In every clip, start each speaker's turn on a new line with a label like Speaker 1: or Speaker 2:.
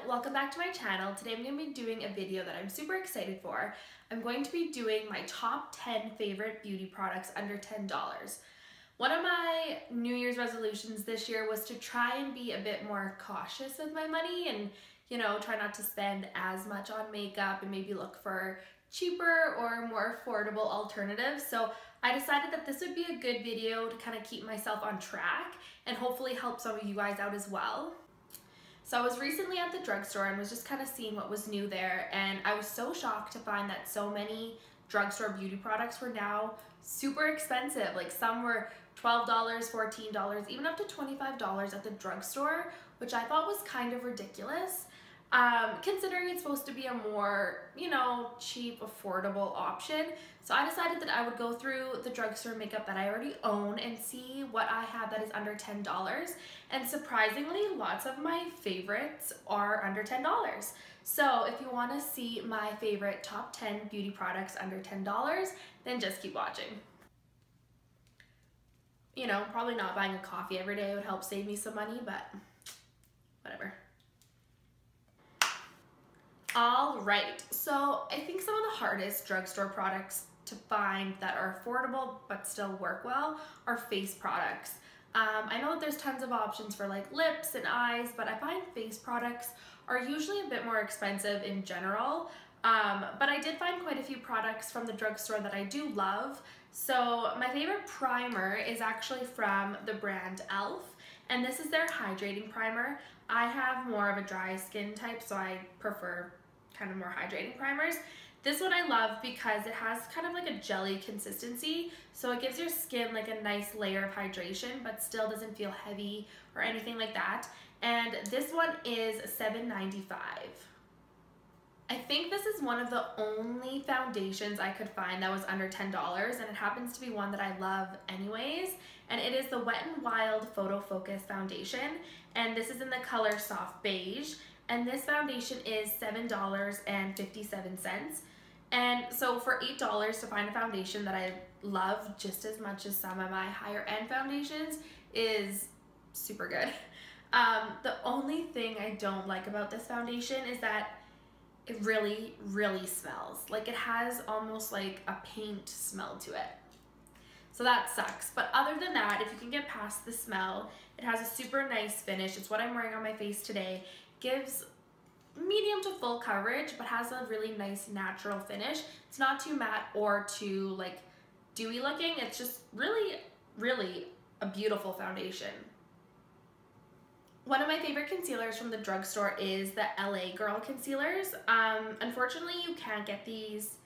Speaker 1: welcome back to my channel. Today I'm going to be doing a video that I'm super excited for. I'm going to be doing my top 10 favorite beauty products under $10. One of my New Year's resolutions this year was to try and be a bit more cautious with my money and, try not to spend as much on makeup and maybe look for cheaper or more affordable alternatives. So I decided that this would be a good video to kind of keep myself on track and hopefully help some of you guys out as well. So I was recently at the drugstore and was just kind of seeing what was new there, and I was so shocked to find that so many drugstore beauty products were now super expensive. Like some were $12, $14, even up to $25 at the drugstore, which I thought was kind of ridiculous. Considering it's supposed to be a more, cheap, affordable option. So I decided that I would go through the drugstore makeup that I already own and see what I have that is under $10. And surprisingly, lots of my favorites are under $10. So if you want to see my favorite top 10 beauty products under $10, then just keep watching. Probably not buying a coffee every day would help save me some money, but whatever. All right, so I think some of the hardest drugstore products to find that are affordable but still work well are face products. I know that there's tons of options for like lips and eyes, but I find face products are usually a bit more expensive in general. But I did find quite a few products from the drugstore that I do love. So my favorite primer is actually from the brand e.l.f. and this is their hydrating primer. I have more of a dry skin type, so I prefer kind of more hydrating primers. This one I love because it has kind of like a jelly consistency, so it gives your skin like a nice layer of hydration but still doesn't feel heavy or anything like that. And this one is $7.95. I think this is one of the only foundations I could find that was under $10, and it happens to be one that I love anyways, and it is the Wet n Wild Photo Focus Foundation, and this is in the color Soft Beige, and this foundation is $7.57. And so for $8 to find a foundation that I love just as much as some of my higher end foundations is super good. The only thing I don't like about this foundation is that it really, really smells. Like it has almost like a paint smell to it. So that sucks. But other than that, if you can get past the smell, it has a super nice finish. It's what I'm wearing on my face today. Gives medium to full coverage, but has a really nice natural finish. It's not too matte or too like dewy looking. It's just really, really a beautiful foundation. One of my favorite concealers from the drugstore is the LA Girl concealers. Unfortunately, you can't get these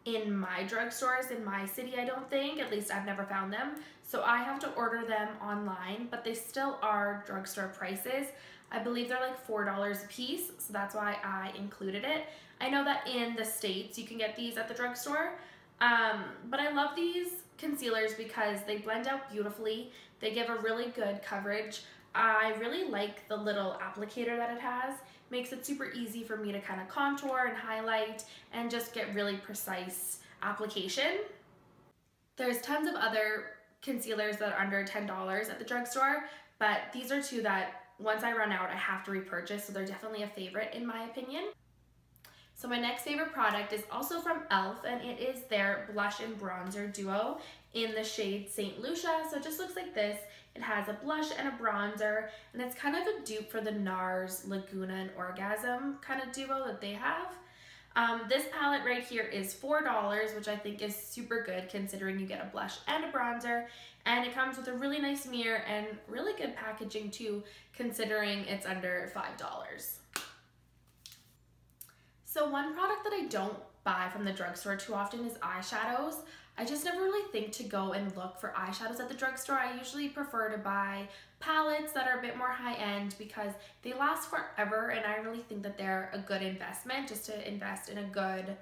Speaker 1: in my drugstores in my city, I don't think. At least I've never found them. So I have to order them online, but they still are drugstore prices. I believe they're like $4 a piece, so that's why I included it. I know that in the States you can get these at the drugstore, but I love these concealers because they blend out beautifully. They give a really good coverage. I really like the little applicator that it has. Makes it super easy for me to kind of contour and highlight and just get really precise application. There's tons of other concealers that are under $10 at the drugstore, but these are two that once I run out I have to repurchase, so they're definitely a favorite in my opinion. So my next favorite product is also from e.l.f. and it is their blush and bronzer duo in the shade St. Lucia. So it just looks like this. It has a blush and a bronzer, and it's kind of a dupe for the NARS Laguna and Orgasm kind of duo that they have. This palette right here is $4, which I think is super good considering you get a blush and a bronzer, and it comes with a really nice mirror and really good packaging too, considering it's under $5. So one product that I don't buy from the drugstore too often is eyeshadows. I just never really think to go and look for eyeshadows at the drugstore. I usually prefer to buy palettes that are a bit more high-end because they last forever, and I really think that they're a good investment, just to invest in a good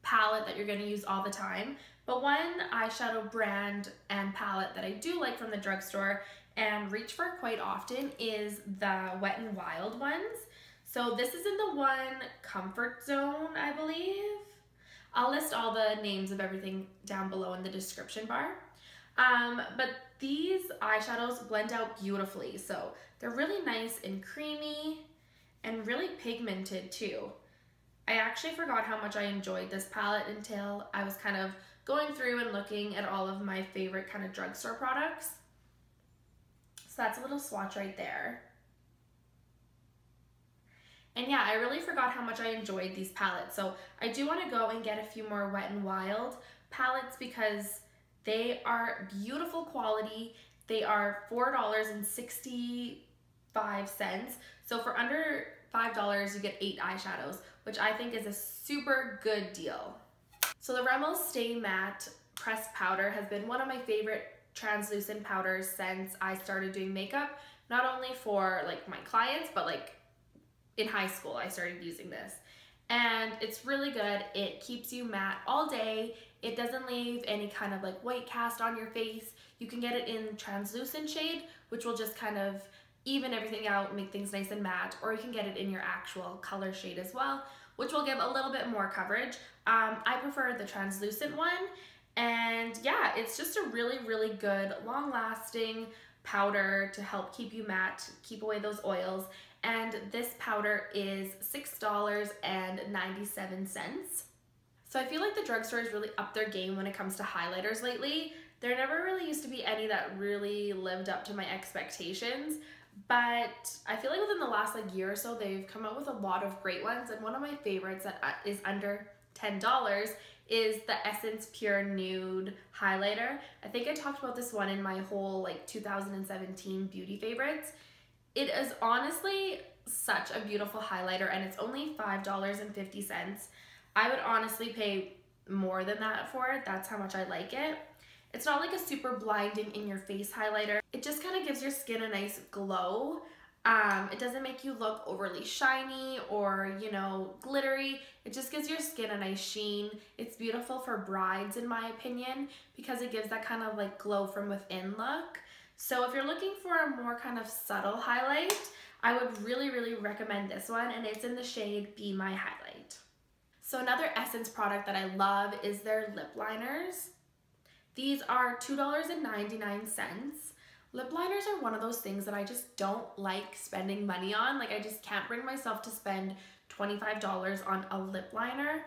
Speaker 1: palette that you're going to use all the time. But one eyeshadow brand and palette that I do like from the drugstore and reach for quite often is the Wet n Wild ones. So this is in the one Comfort Zone, I believe. I'll list all the names of everything down below in the description bar. But these eyeshadows blend out beautifully. So they're really nice and creamy and really pigmented too. I actually forgot how much I enjoyed this palette until I was kind of going through and looking at all of my favorite kind of drugstore products. So that's a little swatch right there. And yeah, I really forgot how much I enjoyed these palettes. So I do want to go and get a few more Wet n Wild palettes because they are beautiful quality. They are $4.65. So for under $5, you get 8 eyeshadows, which I think is a super good deal. So the Rimmel Stay Matte pressed powder has been one of my favorite translucent powders since I started doing makeup, not only for like my clients, but like in high school I started using this. And it's really good. It keeps you matte all day. It doesn't leave any kind of like white cast on your face. You can get it in translucent shade, which will just kind of even everything out, make things nice and matte, or you can get it in your actual color shade as well, which will give a little bit more coverage. I prefer the translucent one, and yeah, it's just a really, really good, long-lasting powder to help keep you matte, keep away those oils, and this powder is $6.97. So I feel like the drugstore has really upped their game when it comes to highlighters lately. There never really used to be any that really lived up to my expectations, but I feel like within the last like year or so, they've come out with a lot of great ones, and one of my favorites that is under $10 is the Essence Pure Nude Highlighter. I think I talked about this one in my whole like 2017 beauty favorites. It is honestly such a beautiful highlighter, and it's only $5.50. I would honestly pay more than that for it. That's how much I like it. It's not like a super blinding in your face highlighter. It just kind of gives your skin a nice glow. It doesn't make you look overly shiny or, you know, glittery. It just gives your skin a nice sheen. It's beautiful for brides in my opinion because it gives that kind of like glow from within look. So if you're looking for a more kind of subtle highlight, I would really, really recommend this one, and it's in the shade Be My Highlight. So another Essence product that I love is their lip liners. These are $2.99. Lip liners are one of those things that I just don't like spending money on. Like I just can't bring myself to spend $25 on a lip liner.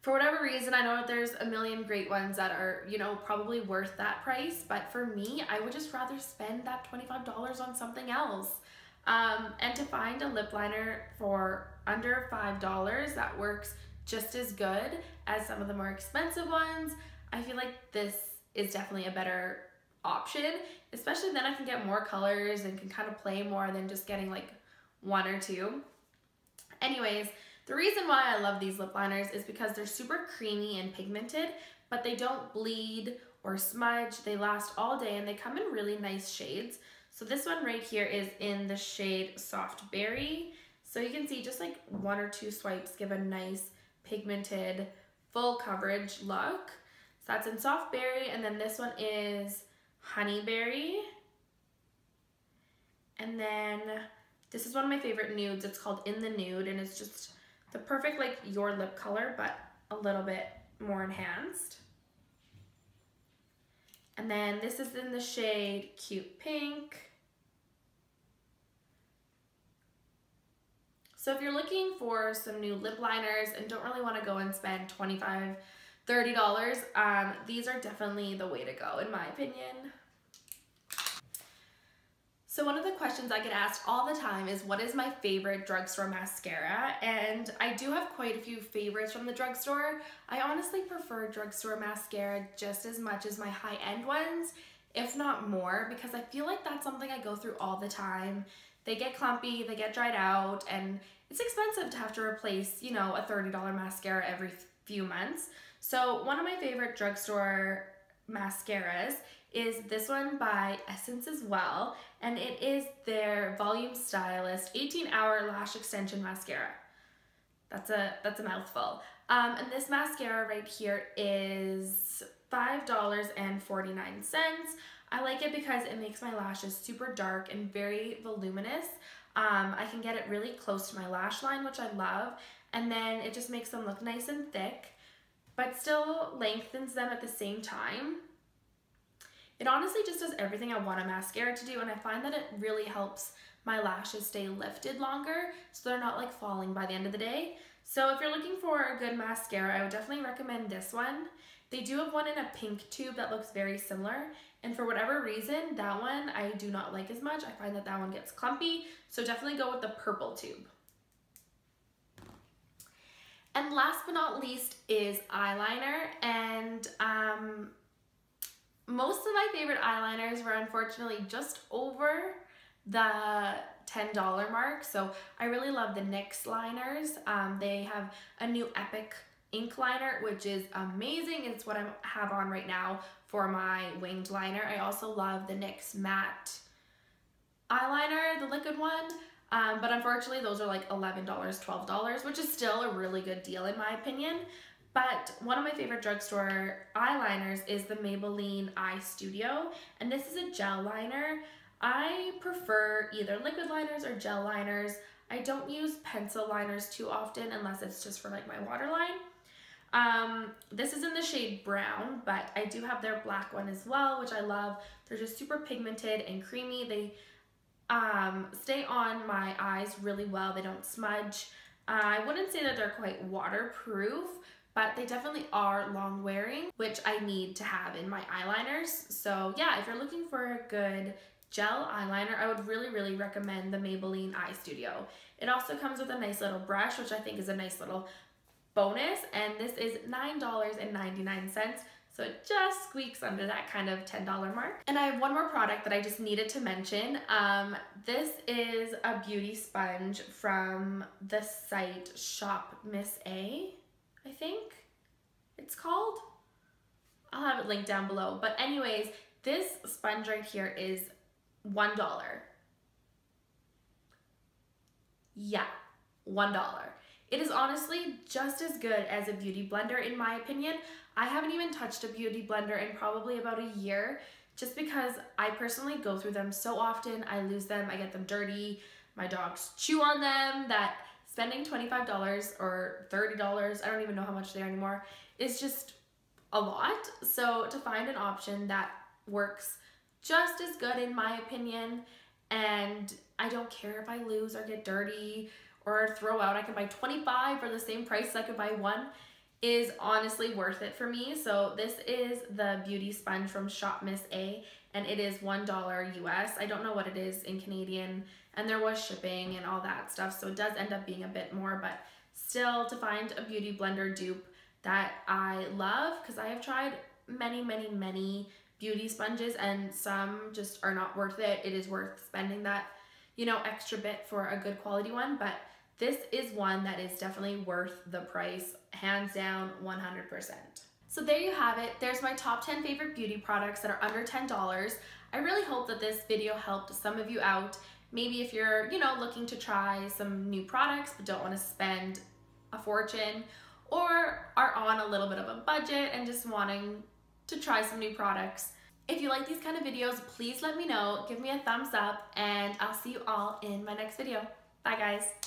Speaker 1: For whatever reason, I know that there's a million great ones that are, you know, probably worth that price, but for me, I would just rather spend that $25 on something else. And to find a lip liner for under $5 that works just as good as some of the more expensive ones, I feel like this is definitely a better option, especially then I can get more colors and can kind of play more than just getting like one or two. Anyways, the reason why I love these lip liners is because they're super creamy and pigmented, but they don't bleed or smudge. They last all day and they come in really nice shades. So this one right here is in the shade Soft Berry. So you can see just like one or two swipes give a nice pigmented full coverage look. So that's in Soft Berry, and then this one is Honey Berry. And then this is one of my favorite nudes. It's called In the Nude, and it's just the perfect like your lip color, but a little bit more enhanced. And then this is in the shade Cute Pink. So if you're looking for some new lip liners and don't really want to go and spend $25, $30, these are definitely the way to go in my opinion. So one of the questions I get asked all the time is what is my favorite drugstore mascara? And I do have quite a few favorites from the drugstore. I honestly prefer drugstore mascara just as much as my high-end ones, if not more, because I feel like that's something I go through all the time. They get clumpy, they get dried out, and it's expensive to have to replace, you know, a $30 mascara every few months. So one of my favorite drugstore mascaras is this one by Essence as well, and it is their Volume Stylist 18-Hour Lash Extension Mascara. That's a mouthful. And this mascara right here is $5.49. I like it because it makes my lashes super dark and very voluminous. I can get it really close to my lash line, which I love, and then it just makes them look nice and thick, but still lengthens them at the same time. It honestly just does everything I want a mascara to do, and I find that it really helps my lashes stay lifted longer, so they're not like falling by the end of the day. So if you're looking for a good mascara, I would definitely recommend this one. They do have one in a pink tube that looks very similar, and for whatever reason, that one I do not like as much. I find that that one gets clumpy, so definitely go with the purple tube. And last but not least is eyeliner, and most of my favorite eyeliners were unfortunately just over the $10 mark, so I really love the NYX liners. They have a new Epic ink liner, which is amazing. It's what I have on right now for my winged liner. I also love the NYX matte eyeliner, the liquid one, but unfortunately those are like $11, $12, which is still a really good deal in my opinion. But one of my favorite drugstore eyeliners is the Maybelline Eye Studio, and this is a gel liner. I prefer either liquid liners or gel liners. I don't use pencil liners too often unless it's just for like my waterline. This is in the shade brown, but I do have their black one as well, which I love. They're just super pigmented and creamy. They stay on my eyes really well. They don't smudge. I wouldn't say that they're quite waterproof, but they definitely are long wearing, which I need to have in my eyeliners. So yeah, if you're looking for a good gel eyeliner, I would really recommend the Maybelline Eye Studio. It also comes with a nice little brush, which I think is a nice little bonus, and this is $9.99, so it just squeaks under that kind of $10 mark. And I have one more product that I just needed to mention. This is a beauty sponge from the site Shop Miss A, I think it's called. I'll have it linked down below, but anyways, this sponge right here is $1. Yeah, $1. It is honestly just as good as a beauty blender in my opinion. I haven't even touched a beauty blender in probably about a year, just because I personally go through them so often. I lose them, I get them dirty, my dogs chew on them, that spending $25 or $30, I don't even know how much they are anymore, is just a lot. So to find an option that works just as good in my opinion, and I don't care if I lose or get dirty or throw out, I can buy 25 for the same price as I could buy one, is honestly worth it for me. So this is the beauty sponge from Shop Miss A, and it is $1 US. I don't know what it is in Canadian, and there was shipping and all that stuff, so it does end up being a bit more, but still, to find a beauty blender dupe that I love, because I have tried many beauty sponges and some just are not worth it. It is worth spending that, you know, extra bit for a good quality one, but this is one that is definitely worth the price, hands down, 100%. So there you have it. There's my top 10 favorite beauty products that are under $10. I really hope that this video helped some of you out. Maybe if you're, you know, looking to try some new products but don't want to spend a fortune, or are on a little bit of a budget and just wanting to try some new products. If you like these kind of videos, please let me know. Give me a thumbs up, and I'll see you all in my next video. Bye guys.